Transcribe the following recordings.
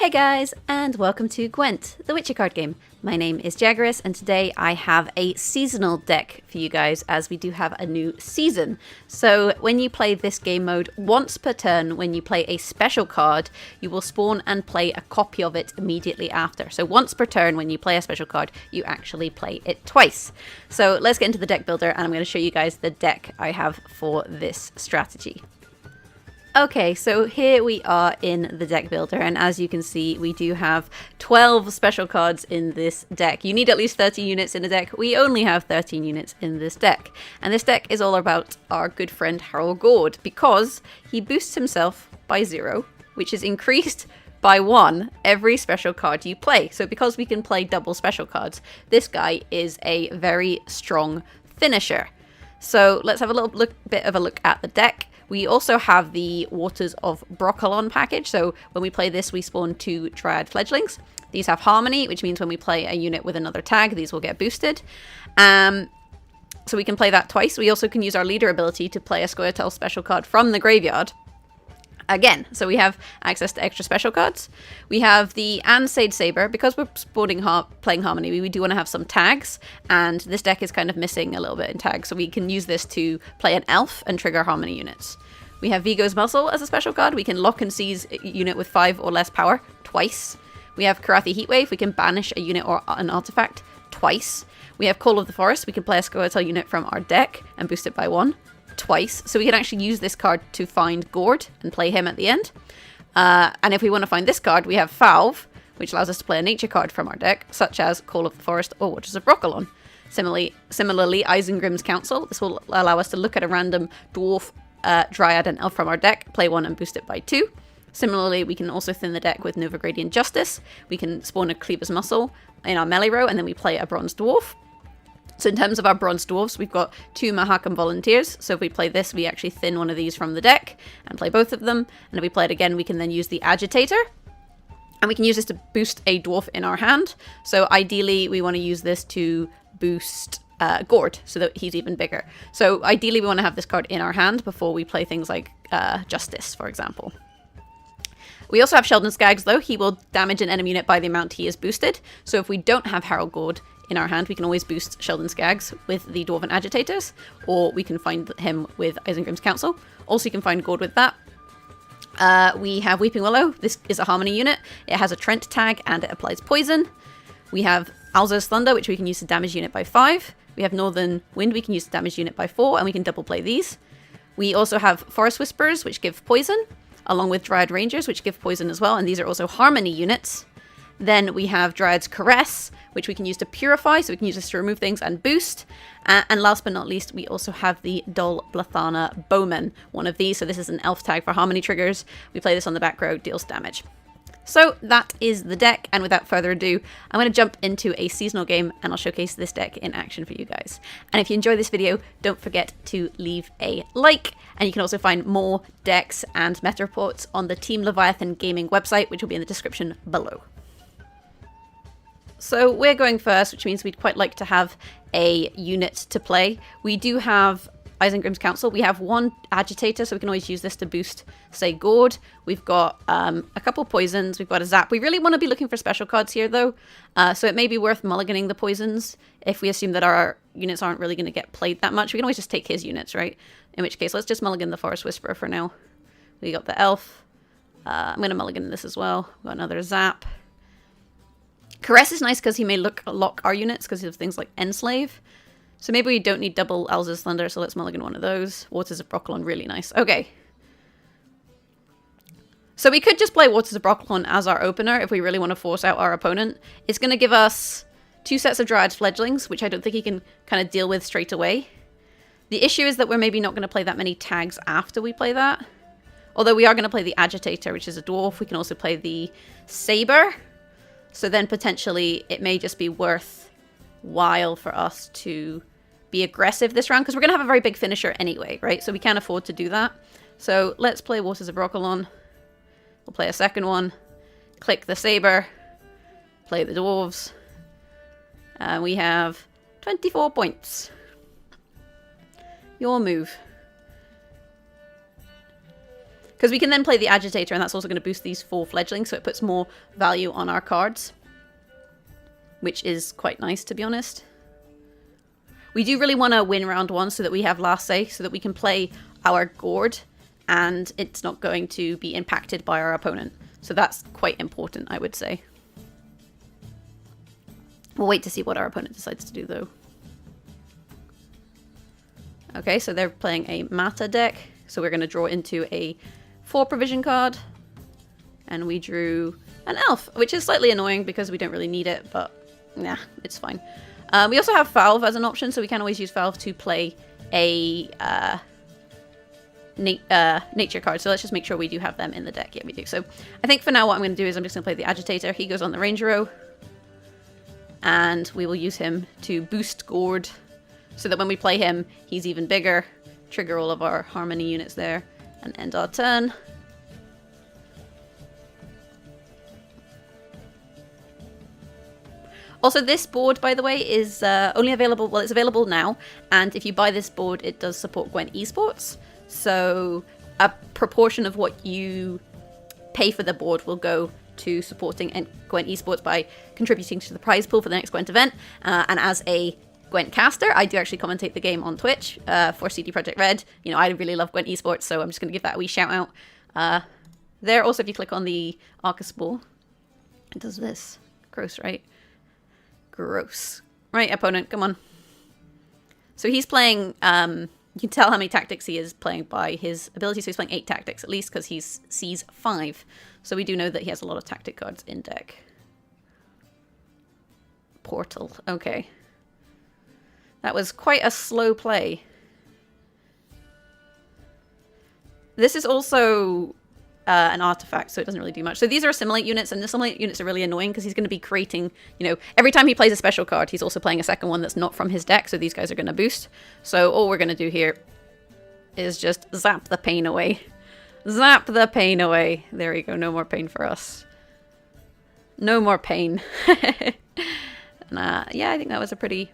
Hey guys, and welcome to Gwent, the Witcher card game. My name is Jaggerous, and today I have a seasonal deck for you guys, as we do have a new season. So when you play this game mode, once per turn, when you play a special card, you will spawn and play a copy of it immediately after. So once per turn, when you play a special card, you actually play it twice. So let's get into the deck builder, and I'm going to show you guys the deck I have for this strategy. Okay, so here we are in the deck builder, and as you can see, we do have 12 special cards in this deck. You need at least 30 units in a deck. We only have 13 units in this deck. And this deck is all about our good friend Gord, because he boosts himself by 0, which is increased by 1 every special card you play. So because we can play double special cards, this guy is a very strong finisher. So let's have a little bit of a look at the deck. We also have the Waters of Brokilon package, so when we play this we spawn 2 Dryad fledglings. These have Harmony, which means when we play a unit with another tag, these will get boosted. So we can play that twice. We also can use our leader ability to play a Scoia'tael special card from the graveyard again, so we have access to extra special cards. We have the Sade Saber. Because we're playing Harmony, we do want to have some tags, and this deck is kind of missing a little bit in tags, so we can use this to play an elf and trigger Harmony units. We have Vigo's Muzzle as a special card. We can lock and seize a unit with 5 or less power twice. We have Heatwave. We can banish a unit or an artifact twice. We have Call of the Forest. We can play a Scoia'tael unit from our deck and boost it by 1. Twice, so we can actually use this card to find Gord and play him at the end. And if we want to find this card, we have Valve, which allows us to play a nature card from our deck, such as Call of the Forest or Waters of Brokilon. Similarly, Isengrim's Council. This will allow us to look at a random dwarf, dryad, and elf from our deck, play 1 and boost it by 2. Similarly, we can also thin the deck with Novigradian Justice. We can spawn a Cleaver's Muscle in our melee row, and then we play a bronze dwarf. So in terms of our bronze dwarves, we've got 2 Mahakam volunteers. So if we play this, we actually thin one of these from the deck and play both of them. And if we play it again, we can then use the agitator. And we can use this to boost a dwarf in our hand. So ideally, we want to use this to boost Gord, so that he's even bigger. So ideally, we want to have this card in our hand before we play things like Justice, for example. We also have Sheldon Skaggs, though. He will damage an enemy unit by the amount he is boosted. So if we don't have Gord in our hand, we can always boost Sheldon Skaggs with the Dwarven Agitators, or we can find him with Isengrim's Council. Also, you can find Gord with that. We have Weeping Willow. This is a Harmony unit. It has a Trent tag, and it applies poison. We have Alzur's Thunder, which we can use to damage unit by 5. We have Northern Wind, we can use to damage unit by 4, and we can double play these. We also have Forest Whisperers, which give poison, along with Dryad Rangers, which give poison as well, and these are also Harmony units. Then we have Dryad's Caress, which we can use to purify, so we can use this to remove things and boost. And last but not least, we also have the Dol Blathana Bowman, one of these. So this is an elf tag for Harmony triggers. We play this on the back row, deals damage. So that is the deck, and without further ado, I'm going to jump into a seasonal game, and I'll showcase this deck in action for you guys. And if you enjoy this video, don't forget to leave a like, and you can also find more decks and meta reports on the Team Leviathan Gaming website, which will be in the description below. So we're going first, which means we'd quite like to have a unit to play. We do have Isengrim's Council. We have 1 Agitator, so we can always use this to boost, say, Gord. We've got a couple poisons. We've got a Zap. We really want to be looking for special cards here, though. So it may be worth mulliganing the poisons if we assume that our units aren't really going to get played that much. We can always just take his units, right? In which case, let's just mulligan the Forest Whisperer for now. We got the Elf. I'm going to mulligan this as well. We've got another Zap. Caress is nice because he may lock our units because of things like Enslave. So maybe we don't need double Alzur's Thunder, so let's mulligan one of those. Waters of Brokilon, really nice. Okay. So we could just play Waters of Brokilon as our opener if we really want to force out our opponent. It's going to give us 2 sets of Dryad Fledglings, which I don't think he can kind of deal with straight away. The issue is that we're maybe not going to play that many tags after we play that. Although we are going to play the Agitator, which is a dwarf. We can also play the Saber. So then potentially it may just be worthwhile for us to be aggressive this round, because we're going to have a very big finisher anyway, right? So we can't afford to do that. So let's play Waters of Brokilon. We'll play a second one. Click the Saber. Play the Dwarves. And we have 24 points. Your move. Because we can then play the agitator, and that's also going to boost these 4 fledglings, so it puts more value on our cards. Which is quite nice, to be honest. We do really want to win round 1 so that we have last say, so that we can play our Gord, and it's not going to be impacted by our opponent. So that's quite important, I would say. We'll wait to see what our opponent decides to do, though. Okay, so they're playing a Mata deck, so we're going to draw into a 4 provision card. And we drew an elf, which is slightly annoying because we don't really need it, but nah, it's fine. We also have Valve as an option, so we can always use Valve to play a nature card. So let's just make sure we do have them in the deck. Yeah, we do. So I think for now what I'm going to do is I'm just going to play the agitator. He goes on the range row. And we will use him to boost Gord, so that when we play him, he's even bigger. Trigger all of our harmony units there, and end our turn. Also, this board, by the way, is only available, well, it's available now, and if you buy this board, it does support Gwent esports. So a proportion of what you pay for the board will go to supporting Gwent esports by contributing to the prize pool for the next Gwent event. And as a Gwent caster, I do actually commentate the game on Twitch for CD Projekt Red. You know, I really love Gwent esports, so I'm just going to give that a wee shout out. There, also, if you click on the Arcus ball, it does this. Gross, right? Gross. Right, opponent, come on. So he's playing, you can tell how many tactics he is playing by his ability. So he's playing 8 tactics at least, because he's sees 5. So we do know that he has a lot of tactic cards in deck. Portal, okay. That was quite a slow play. This is also an artifact, so it doesn't really do much. So these are assimilate units, and the assimilate units are really annoying because he's going to be creating, you know, every time he plays a special card, he's also playing a second one that's not from his deck, so these guys are going to boost. So all we're going to do here is just zap the pain away. Zap the pain away. There we go, no more pain for us. No more pain. Yeah, I think that was a pretty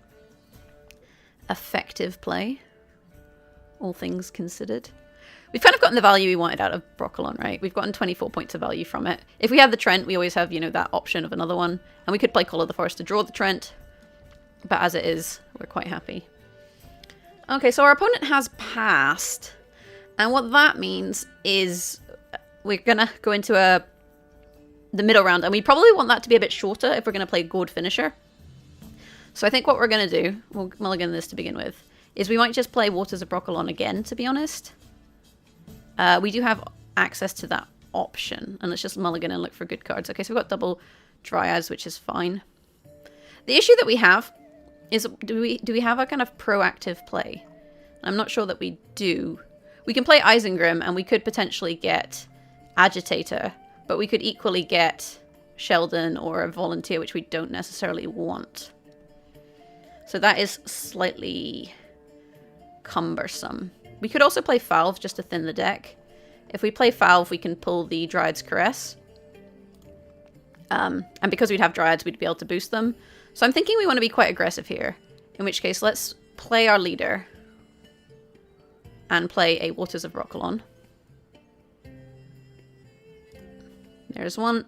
effective play, all things considered. We've kind of gotten the value we wanted out of Brokilon, right? We've gotten 24 points of value from it. If we had the Trent, we always have, you know, that option of another one. And we could play Call of the Forest to draw the Trent. But as it is, we're quite happy. Okay, so our opponent has passed. And what that means is we're going to go into the middle round. And we probably want that to be a bit shorter if we're going to play Gord Finisher. So I think what we're going to do, we'll mulligan this to begin with, is we might just play Waters of Brokilon again, to be honest. We do have access to that option. And let's just mulligan and look for good cards. Okay, so we've got double Dryads, which is fine. The issue that we have is, do we have a kind of proactive play? I'm not sure that we do. We can play Isengrim, and we could potentially get Agitator, but we could equally get Sheldon or a Volunteer, which we don't necessarily want. So that is slightly cumbersome. We could also play Falve just to thin the deck. If we play Falve, we can pull the Dryad's Caress. And because we'd have Dryads, we'd be able to boost them. So I'm thinking we want to be quite aggressive here. In which case, let's play our leader. And play a Waters of Brokilon. There's 1.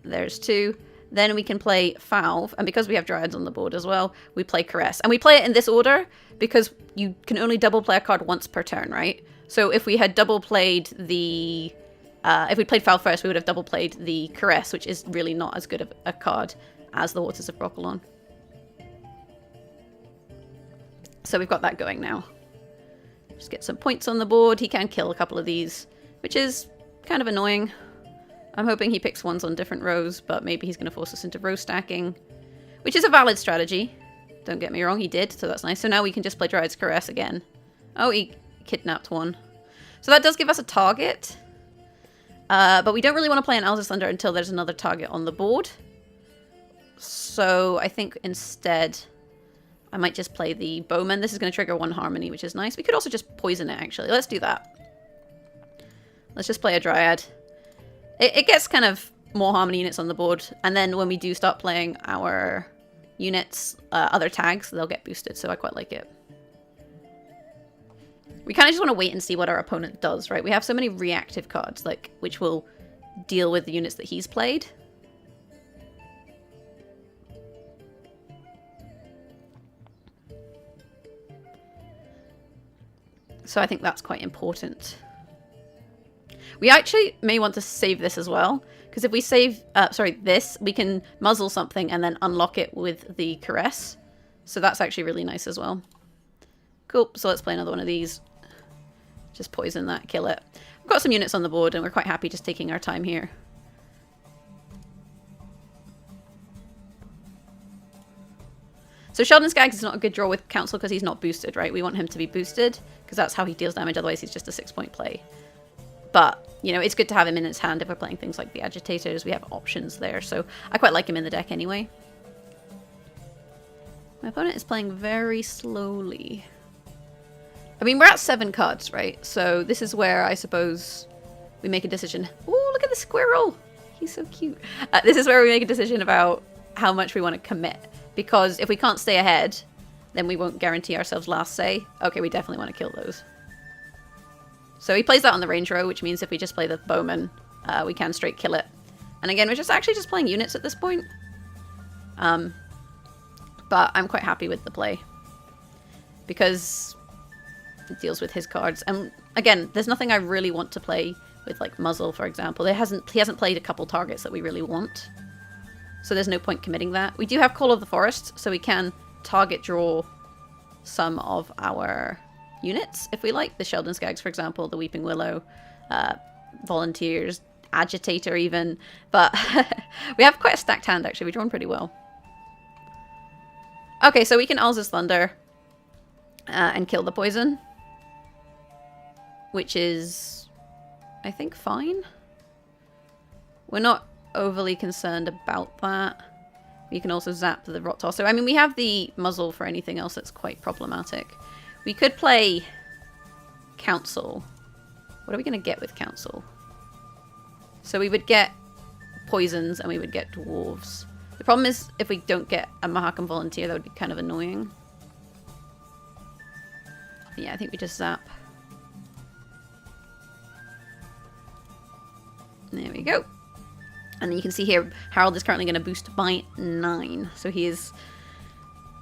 There's 2. Then we can play Falve, and because we have Dryads on the board as well, we play Caress. And we play it in this order because you can only double play a card once per turn, right? So if we had double played the... if we played Falve first, we would have double played the Caress, which is really not as good of a card as the Waters of Brokilon. So we've got that going now. Just get some points on the board. He can kill a couple of these, which is kind of annoying. I'm hoping he picks ones on different rows, but maybe he's going to force us into row stacking, which is a valid strategy. Don't get me wrong, he did, so that's nice. So now we can just play Dryad's Caress again. Oh, he kidnapped one. So that does give us a target. But we don't really want to play an Elder's Thunder until there's another target on the board. So I think instead I might just play the Bowman. This is going to trigger 1 Harmony, which is nice. We could also just poison it, actually. Let's do that. Let's just play a Dryad. It gets kind of more Harmony units on the board. And then when we do start playing our units, other tags, they'll get boosted. So I quite like it. We kind of just want to wait and see what our opponent does, right? We have so many reactive cards, like, which will deal with the units that he's played. So I think that's quite important. We actually may want to save this as well, because if we save, this, we can muzzle something and then unlock it with the caress. So that's actually really nice as well. Cool, so let's play another one of these. Just poison that, kill it. We've got some units on the board and we're quite happy just taking our time here. So Sheldon Skaggs is not a good draw with Council because he's not boosted, right? We want him to be boosted because that's how he deals damage, otherwise he's just a 6-point play. But, you know, it's good to have him in his hand if we're playing things like the Agitators. We have options there, so I quite like him in the deck anyway. My opponent is playing very slowly. I mean, we're at 7 cards, right? So this is where I suppose we make a decision. Ooh, look at the squirrel! He's so cute. This is where we make a decision about how much we want to commit. Because if we can't stay ahead, then we won't guarantee ourselves last say. Okay, we definitely want to kill those. So he plays that on the range row, which means if we just play the bowman, we can straight kill it. And again, we're just actually just playing units at this point. But I'm quite happy with the play. Because it deals with his cards. And again, there's nothing I really want to play with, like Muzzle, for example. He hasn't played a couple targets that we really want. So there's no point committing that. We do have Call of the Forest, so we can target draw some of our units, if we like. The Sheldon Skaggs, for example, the Weeping Willow, Volunteers, Agitator even. But we have quite a stacked hand, actually. We've drawn pretty well. Okay, so we can Alza's Thunder and kill the poison. Which is, I think, fine. We're not overly concerned about that. We can also zap the Rot Tosser. I mean, we have the Muzzle for anything else that's quite problematic. We could play Council. What are we going to get with Council? So we would get poisons and we would get dwarves. The problem is if we don't get a Mahakam Volunteer, that would be kind of annoying. But yeah, I think we just zap. There we go. And then you can see here, Harold is currently going to boost by 9. So he is,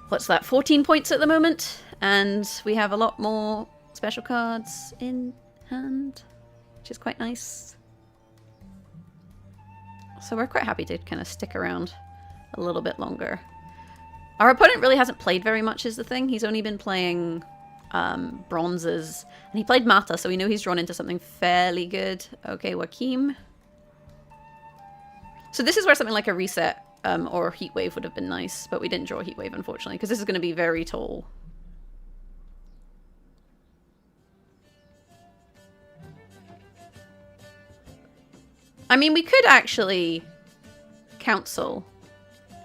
what's that, 14 points at the moment. And we have a lot more special cards in hand, which is quite nice. So we're quite happy to kind of stick around a little bit longer. Our opponent really hasn't played very much is the thing. He's only been playing bronzes. And he played Mata, so we know he's drawn into something fairly good. Okay, Joachim. So this is where something like a reset or Heatwave would have been nice, but we didn't draw Heatwave, unfortunately, because this is going to be very tall. I mean, we could actually Council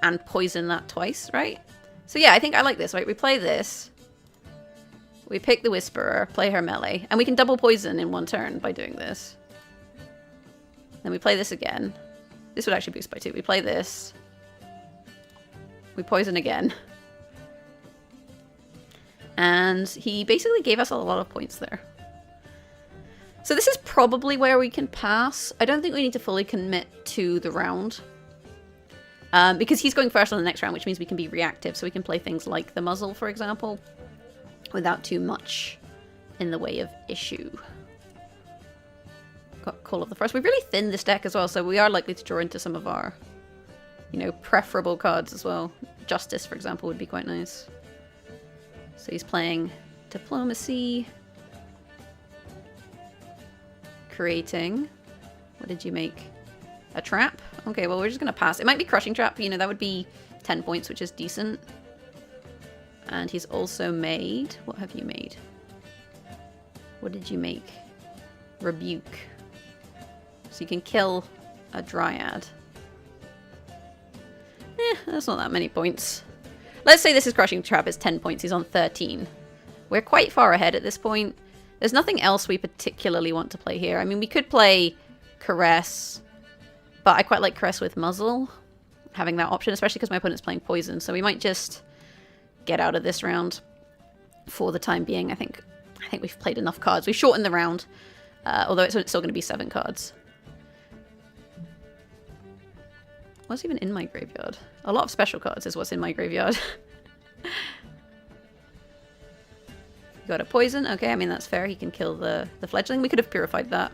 and poison that twice, right? So yeah, I think I like this, right? We play this. We pick the Whisperer, play her melee, and we can double poison in one turn by doing this. Then we play this again. This would actually boost by 2. We play this. We poison again. And he basically gave us a lot of points there. So this is probably where we can pass. I don't think we need to fully commit to the round. Because he's going first on the next round, which means we can be reactive. So we can play things like the Muzzle, for example, without too much in the way of issue. Got Call of the Forest. We've really thinned this deck as well, so we are likely to draw into some of our, you know, preferable cards as well. Justice, for example, would be quite nice. So he's playing Diplomacy. Creating. What did you make? A trap? Okay, well, we're just going to pass. It might be Crushing Trap, you know, that would be 10 points, which is decent. And he's also made... What have you made? What did you make? Rebuke. So you can kill a Dryad. That's not that many points. Let's say this is Crushing Trap is 10 points. He's on 13. We're quite far ahead at this point. There's nothing else we particularly want to play here. I mean, we could play Caress, but I quite like Caress with Muzzle, having that option, especially because my opponent's playing Poison. So we might just get out of this round for the time being. I think I think we've played enough cards. We've shortened the round, although it's still going to be 7 cards. What's even in my graveyard? A lot of special cards is what's in my graveyard. Got a poison. Okay, I mean, that's fair. He can kill the fledgling. We could have purified that.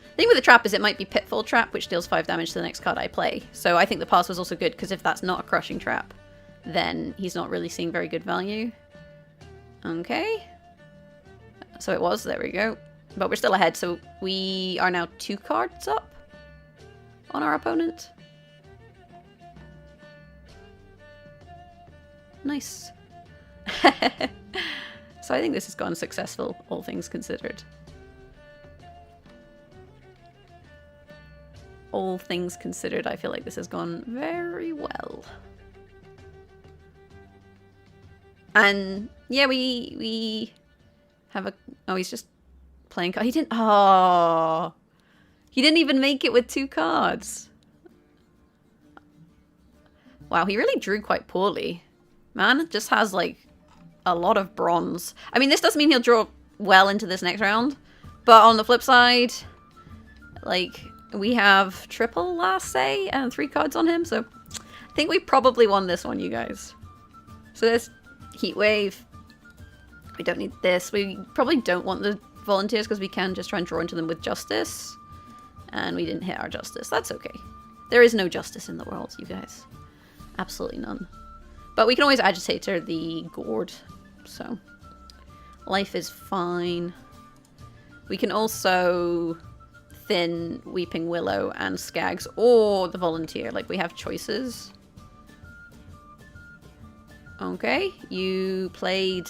The thing with the trap is it might be Pitfall Trap, which deals 5 damage to the next card I play. So I think the pass was also good, because if that's not a crushing trap, then he's not really seeing very good value. Okay. So it was. There we go. But we're still ahead, so we are now 2 cards up on our opponent. Nice. So I think this has gone successful, all things considered. All things considered, I feel like this has gone very well. And yeah, we have a... Oh, he's just playing... He didn't... Oh! He didn't even make it with 2 cards. Wow, he really drew quite poorly. Man just has, like, a lot of bronze. I mean, this doesn't mean he'll draw well into this next round. But on the flip side, like, we have triple last say and 3 cards on him. So I think we probably won this one, you guys. So there's Heatwave. We don't need this. We probably don't want the volunteers because we can just try and draw into them with justice. And we didn't hit our justice. That's okay. There is no justice in the world, you guys. Absolutely none. But we can always agitator the Gord. So life is fine. We can also thin Weeping Willow and Skags or the volunteer. Like, we have choices. Okay, you played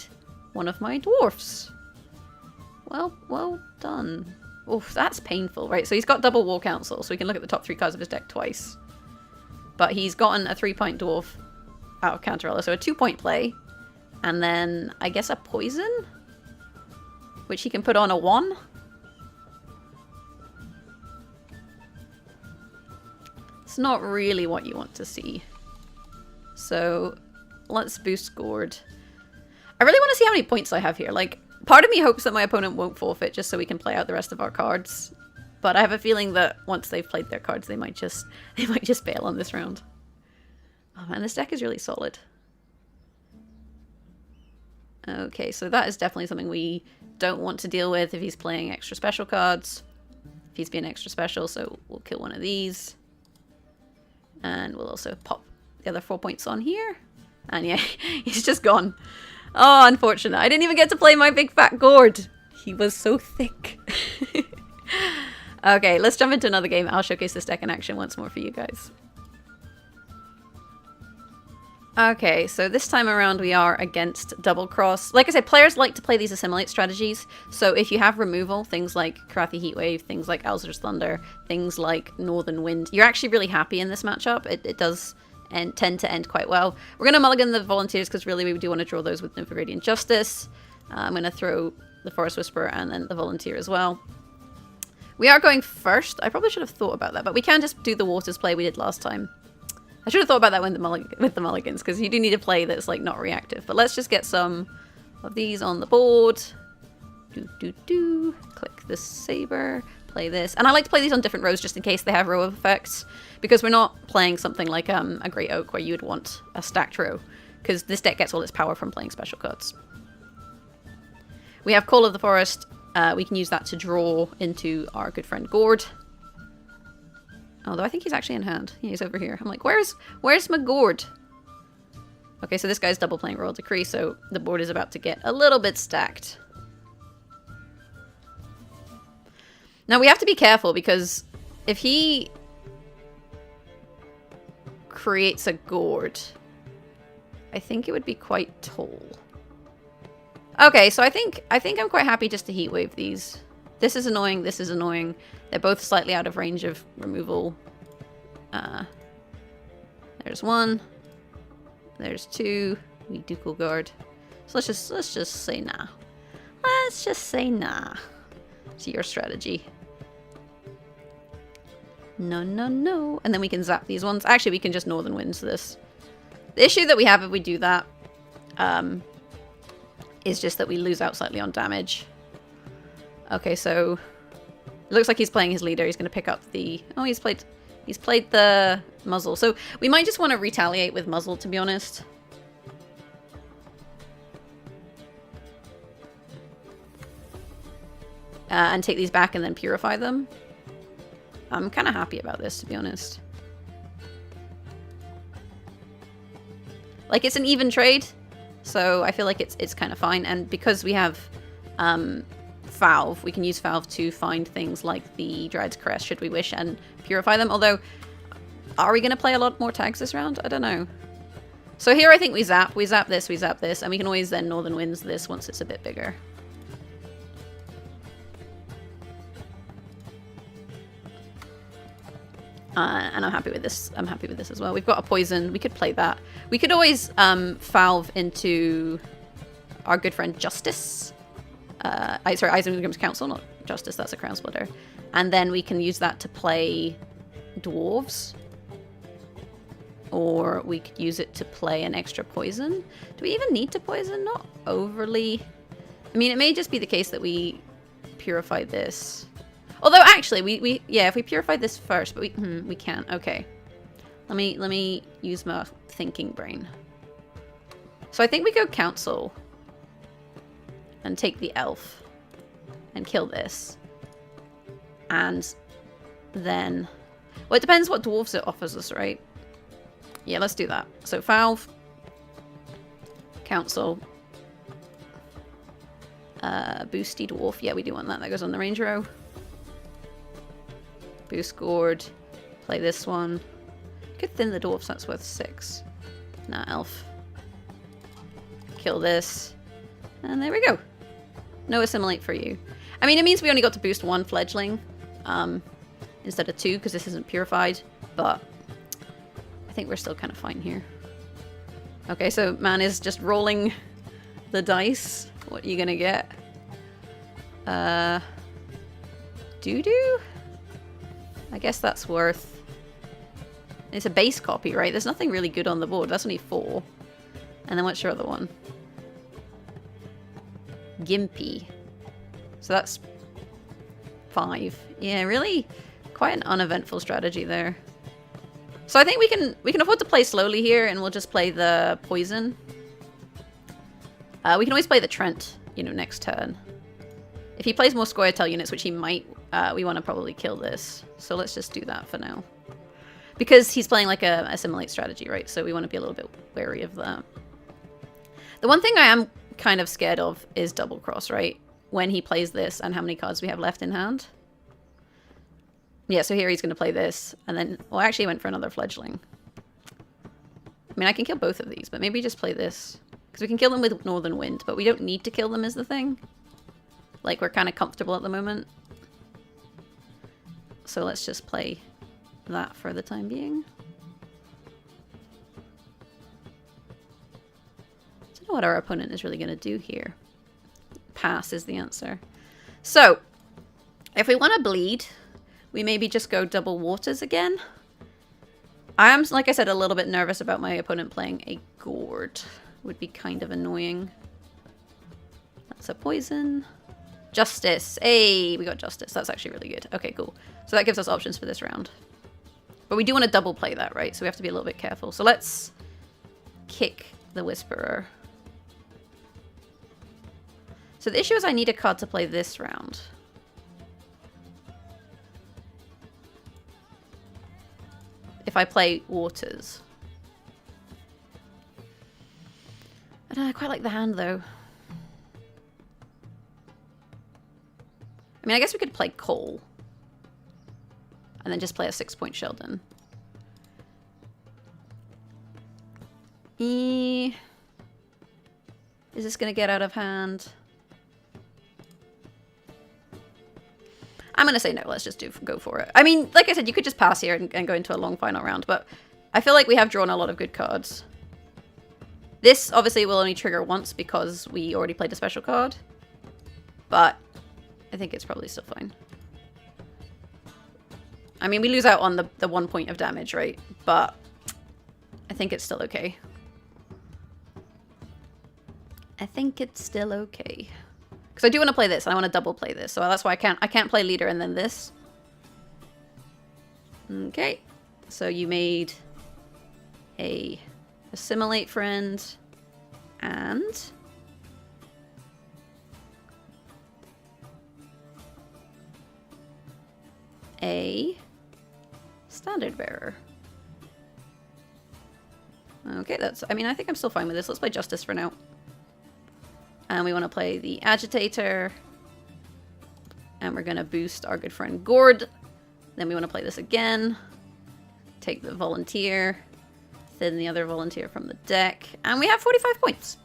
one of my dwarfs. Well done. Oof, that's painful. Right, so he's got double War Council, so we can look at the top 3 cards of his deck twice. But he's gotten a 3-point dwarf out of Counterella, so a 2-point play. And then, I guess, a poison? Which he can put on a 1. It's not really what you want to see. So, let's boost Gord. I really want to see how many points I have here. Like, part of me hopes that my opponent won't forfeit just so we can play out the rest of our cards. But I have a feeling that once they've played their cards, they might just bail on this round. Oh man, this deck is really solid. Okay, so that is definitely something we don't want to deal with if he's playing extra special cards. If he's being extra special, so we'll kill one of these. And we'll also pop the other 4 points on here. And yeah, he's just gone. Oh, unfortunate. I didn't even get to play my big fat Gord. He was so thick. Okay, let's jump into another game. I'll showcase this deck in action once more for you guys. Okay, so this time around we are against Double Cross. Like I said, players like to play these assimilate strategies. So if you have removal, things like Karathi Heatwave, things like Alzur's Thunder, things like Northern Wind, you're actually really happy in this matchup. It does tend to end quite well. We're going to mulligan the Volunteers because really we do want to draw those with Novigradian Justice. I'm going to throw the Forest Whisperer and then the Volunteer as well. We are going first. I probably should have thought about that, but we can just do the Waters play we did last time. I should have thought about that with the mulligans, because you do need a play that's like not reactive. But let's just get some of these on the board. Click the Saber, play this. And I like to play these on different rows just in case they have row effects, because we're not playing something like a Great Oak where you would want a stacked row, because this deck gets all its power from playing special cards. We have Call of the Forest. We can use that to draw into our good friend Gord. Although I think he's actually in hand. Yeah, he's over here. I'm like, where's my Gord? Okay, so this guy's double playing Royal Decree, so the board is about to get a little bit stacked. Now we have to be careful, because if he creates a Gord, I think it would be quite tall. Okay, so I think I'm quite happy just to Heatwave these. This is annoying, this is annoying. They're both slightly out of range of removal. There's one. There's two. We Ducal Guard. So let's just say nah. Let's just say nah to your strategy. No, no, no. And then we can zap these ones. Actually, we can just Northern Winds this. The issue that we have if we do that is just that we lose out slightly on damage. Okay, so it looks like he's playing his leader. He's going to pick up the... Oh, he's played the Muzzle. So we might just want to retaliate with Muzzle, to be honest. And take these back and then purify them. I'm kind of happy about this, to be honest. Like, it's an even trade, so I feel like it's kind of fine. And because we have Valve, we can use Valve to find things like the Dryad's Crest, should we wish, and purify them. Although, are we going to play a lot more tags this round? I don't know. So here I think we zap this, and we can always then Northern Winds this once it's a bit bigger. And I'm happy with this. I'm happy with this as well. We've got a poison. We could play that. We could always Valve into our good friend Justice. Sorry, Eisenham's Council, not Justice. That's a Crown Splitter. And then we can use that to play Dwarves. Or we could use it to play an extra poison. Do we even need to poison? Not overly. I mean, it may just be the case that we purify this. Although actually, yeah, if we purify this first, but we can't. Okay, let me use my thinking brain. So I think we go Council and take the elf and kill this, and then, well, it depends what dwarves it offers us, right? Yeah, let's do that. So Valve, Council, boosty dwarf. Yeah, we do want that. That goes on the range row. Boost Gord. Play this one. Could thin the dwarfs, that's worth 6. Nah, elf. Kill this. And there we go. No assimilate for you. I mean, it means we only got to boost 1 fledgling instead of 2 because this isn't purified, but I think we're still kind of fine here. Okay, so man is just rolling the dice. What are you gonna get? Doo-doo? I guess that's worth... It's a base copy, right? There's nothing really good on the board. That's only 4. And then what's your other one? Gimpy. So that's 5. Yeah, really quite an uneventful strategy there. So I think we can afford to play slowly here, and we'll just play the poison. We can always play the Trent, you know, next turn. If he plays more Scoia'tael units, which he might, we want to probably kill this. So let's just do that for now. Because he's playing like a assimilate strategy, right? So we want to be a little bit wary of that. The one thing I am kind of scared of is double cross, right? When he plays this and how many cards we have left in hand. Yeah, so here he's going to play this. And then, well, actually he went for another fledgling. I mean, I can kill both of these, but maybe just play this. Because we can kill them with Northern Wind, but we don't need to kill them is the thing. Like, we're kind of comfortable at the moment. So let's just play that for the time being. I don't know what our opponent is really going to do here. Pass is the answer. So, if we want to bleed, we maybe just go double Waters again. I am, like I said, a little bit nervous about my opponent playing a Gord. Would be kind of annoying. That's a poison. Justice. Hey, we got Justice. That's actually really good. Okay, cool. So that gives us options for this round. But we do want to double play that, right? So we have to be a little bit careful. So let's kick the Whisperer. So the issue is I need a card to play this round. If I play Waters. I don't know, I quite like the hand though. I mean, I guess we could play Cole. And then just play a 6-point Sheldon. Is this going to get out of hand? I'm going to say no. Let's just go for it. I mean, like I said, you could just pass here and go into a long final round. But I feel like we have drawn a lot of good cards. This, obviously, will only trigger once because we already played a special card. But I think it's probably still fine. I mean, we lose out on the 1 point of damage, right? But I think it's still okay. think it's still okay. Because I do want to play this, and I want to double play this. So that's why I can't play leader and then this. Okay. So you made a assimilate friend and a standard bearer. Okay, that's, I mean, I think I'm still fine with this. Let's play Justice for now. And we want to play the Agitator. And we're going to boost our good friend Gord. Then we want to play this again. Take the Volunteer. Thin the other Volunteer from the deck. And we have 45 points.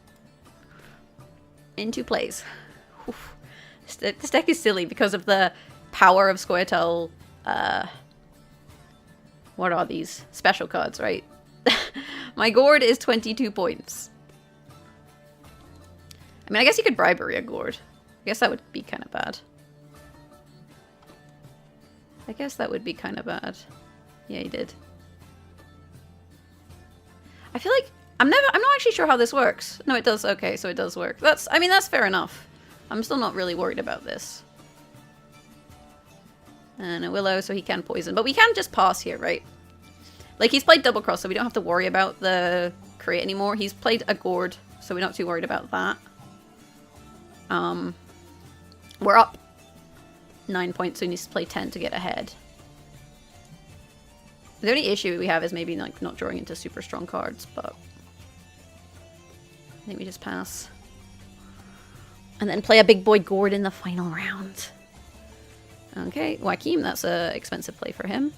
In 2 plays. Oof. This deck is silly because of the power of Scoia'tael. What are these? Special cards, right? My Gord is 22 points. I mean, I guess you could bribery a Gord. I guess that would be kind of bad. I guess that would be kind of bad. Yeah, he did. I feel like I'm not actually sure how this works. No, it does. Okay, so it does work. I mean, that's fair enough. I'm still not really worried about this. And a Willow, so he can poison. But we can just pass here, right? Like, he's played double cross, so we don't have to worry about the crate anymore. He's played a Gord, so we're not too worried about that. We're up 9 points, so he needs to play 10 to get ahead. The only issue we have is maybe like not drawing into super strong cards, but I think we just pass. And then play a big boy Gord in the final round. Okay, Joachim, that's an expensive play for him.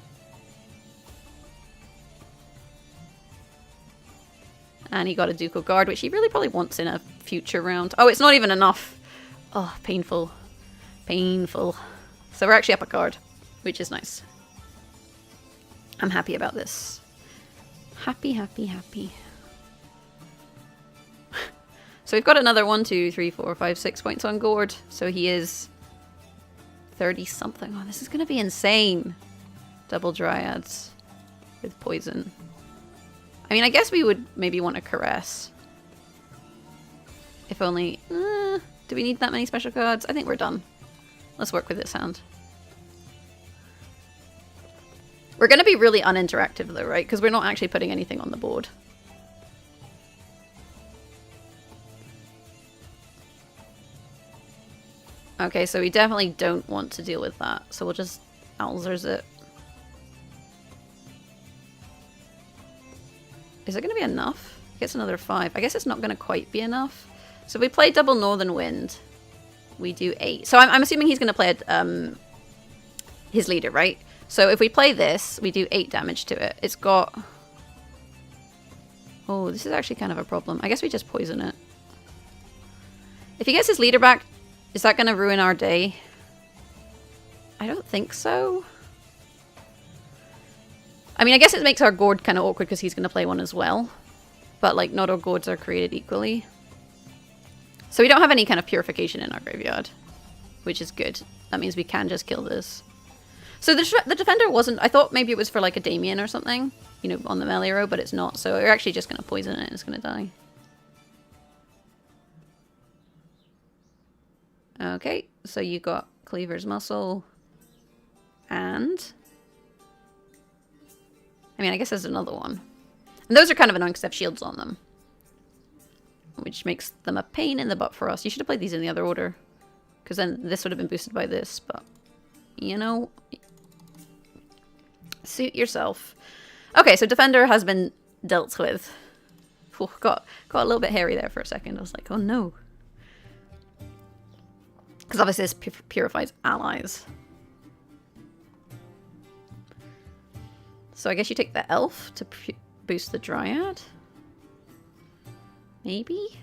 And he got a Ducal Guard, which he really probably wants in a future round. Oh, it's not even enough. Oh, painful. Painful. So we're actually up a card, which is nice. I'm happy about this. Happy, happy, happy. So we've got another 1, 2, 3, 4, 5, 6 points on Gord. So he is 30-something. Oh, this is going to be insane. Double Dryads with poison. I mean, I guess we would maybe want to Caress. If only... do we need that many special cards? I think we're done. Let's work with this hand. We're going to be really uninteractive though, right? Because we're not actually putting anything on the board. Okay, so we definitely don't want to deal with that. So we'll just Alzers it. Is it going to be enough? Gets another 5. I guess it's not going to quite be enough. So if we play double Northern Wind, we do 8. So I'm assuming he's going to play his leader, right? So if we play this, we do 8 damage to it. It's got... Oh, this is actually kind of a problem. I guess we just poison it. If he gets his leader back, is that going to ruin our day? I don't think so. I mean, I guess it makes our Gord kind of awkward because he's going to play one as well. But, like, not all Gords are created equally. So we don't have any kind of purification in our graveyard, which is good. That means we can just kill this. So the Defender wasn't... I thought maybe it was for, like, a Damien or something, you know, on the melee row, but it's not. So we're actually just going to poison it and it's going to die. Okay, so you got Cleaver's Muscle. And... I mean, I guess there's another one. And those are kind of annoying because they have shields on them. Which makes them a pain in the butt for us. You should have played these in the other order. Because then this would have been boosted by this. But, you know, suit yourself. Okay, so Defender has been dealt with. Ooh, got a little bit hairy there for a second. I was like, oh no. Because obviously this purifies allies. So I guess you take the Elf to boost the Dryad? Maybe?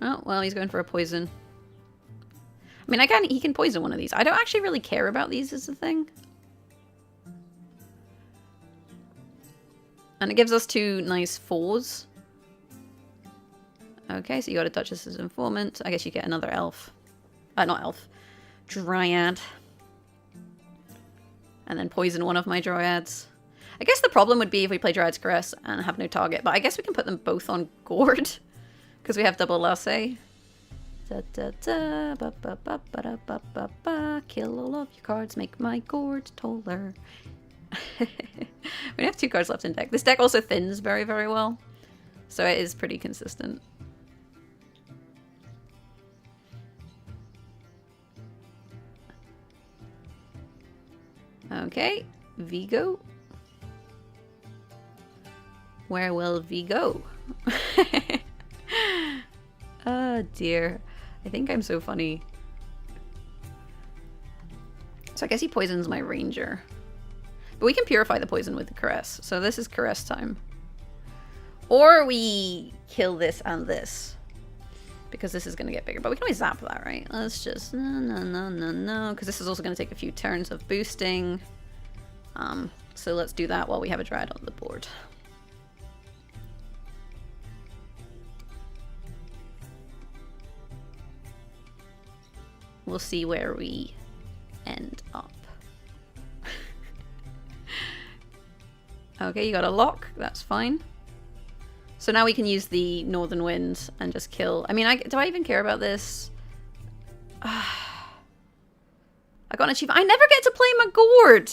Oh, well, he's going for a poison. I mean, he can poison one of these. I don't actually really care about these as a thing. And it gives us 2 nice 4s. Okay, so you got a Duchess's Informant. I guess you get another Elf. Not Elf. Dryad. And then poison one of my Dryads. I guess the problem would be if we play Dryad's Caress and have no target, but I guess we can put them both on Gord because we have double lasse. Da, da, da, ba, ba, ba, ba, da, ba, ba, ba. Kill all of your cards, make my Gord taller. We have 2 cards left in deck. This deck also thins very, very well, so it is pretty consistent. Okay, V go. Where will V go? Oh dear. I think I'm so funny. So I guess he poisons my ranger. But we can purify the poison with the caress. So this is caress time. Or we kill this and this. Because this is going to get bigger. But we can always zap that, right? Let's just... No. Because this is also going to take a few turns of boosting. So let's do that while we have a Dryad on the board. We'll see where we end up. Okay, you got a lock. That's fine. So now we can use the Northern Wind and just kill. I mean, do I even care about this? I got an achievement. I never get to play my Gord.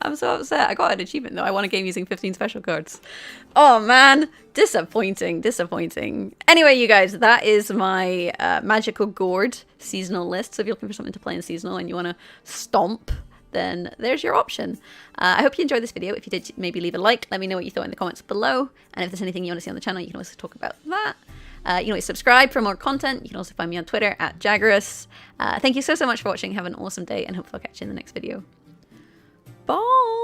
I'm so upset. I got an achievement though. I won a game using 15 special cards. Oh man, disappointing, disappointing. Anyway, you guys, that is my magical Gord seasonal list. So if you're looking for something to play in seasonal and you want to stomp, then there's your option. I hope you enjoyed this video. If you did, maybe leave a like. Let me know what you thought in the comments below. And if there's anything you want to see on the channel, you can also talk about that. You can always subscribe for more content. You can also find me on Twitter at Jaggerous. Thank you so much for watching. Have an awesome day and hopefully I'll catch you in the next video. Bye!